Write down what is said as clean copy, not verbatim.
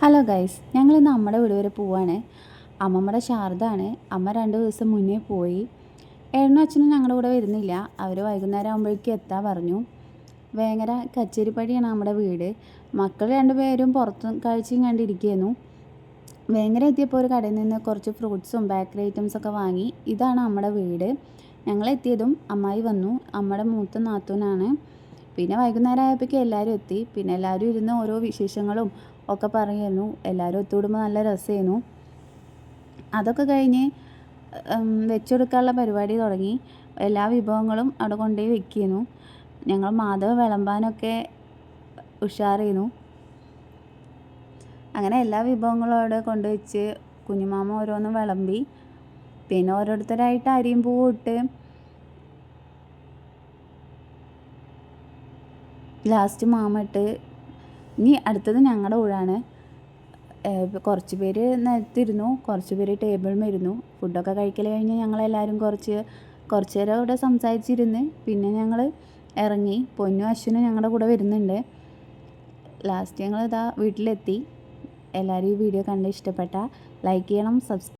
Hello guys, ഞങ്ങളിന്ന് നമ്മുടെ വീട് വരെ പോവാണ്. അമ്മമ്മയുടെ ശാരദാണ്. അമ്മ 2 ദിവസം മുന്നേ പോയി. ഏട്ടനും അച്ഛനും ഞങ്ങളുടെ കൂടെ വരുന്നില്ല. അവർ വൈകുന്നേരം ആകുമ്പോഴേക്കും എത്താൻ പറഞ്ഞു. വേങ്ങര കച്ചേരിപ്പടിയാണ് നമ്മുടെ വീട്. മക്കൾ 2 പേരും പുറത്തും കാഴ്ചയും കണ്ടിരിക്കുന്നു. വേങ്ങര എത്തിയപ്പോൾ ഒരു കടയിൽ നിന്ന് കുറച്ച് ഫ്രൂട്ട്സും ബേക്കറി ഐറ്റംസൊക്കെ വാങ്ങി. ഇതാണ് നമ്മുടെ വീട്. ഞങ്ങളെത്തിയതും അമ്മായി വന്നു. അമ്മയുടെ മൂത്ത നാത്തൂനാണ്. പിന്നെ വൈകുന്നേരം ആയപ്പോഴേക്കും എല്ലാവരും എത്തി. പിന്നെ എല്ലാവരും ഇരുന്ന് ഓരോ വിശേഷങ്ങളും ഒക്കെ പറയുന്നു. എല്ലാവരും ഒത്തുകൂടുമ്പോൾ നല്ല രസമായിരുന്നു. അതൊക്കെ കഴിഞ്ഞ് വെച്ചെടുക്കാനുള്ള പരിപാടി തുടങ്ങി. എല്ലാ വിഭവങ്ങളും അവിടെ കൊണ്ടുപോയി വെക്കുന്നു. ഞങ്ങൾ മാധവ വിളമ്പാനൊക്കെ ഉഷാറായിരുന്നു. അങ്ങനെ എല്ലാ വിഭവങ്ങളും അവിടെ കൊണ്ടുവച്ച് കുഞ്ഞുമാമ ഓരോന്നും വിളമ്പി. പിന്നെ ഓരോരുത്തരായിട്ട് അരിയും പൂവും ഇട്ട് ലാസ്റ്റ് മാമ ഇട്ട്. ഇനി അടുത്തത് ഞങ്ങളുടെ ഊഴാണ്. കുറച്ച് പേര് നിലത്തിരുന്നു, കുറച്ച് പേര് ടേബിളിലിരുന്നു. ഫുഡൊക്കെ കഴിക്കൽ കഴിഞ്ഞ് ഞങ്ങളെല്ലാവരും കുറച്ച് നേരം അവിടെ സംസാരിച്ചിരുന്ന് പിന്നെ ഞങ്ങൾ ഇറങ്ങി. പൊന്നും അശ്വനും ഞങ്ങളുടെ കൂടെ വരുന്നുണ്ട്. ലാസ്റ്റ് ഞങ്ങളിതാ വീട്ടിലെത്തി. എല്ലാവരും ഈ വീഡിയോ കണ്ട് ഇഷ്ടപ്പെട്ടാൽ ലൈക്ക് ചെയ്യണം,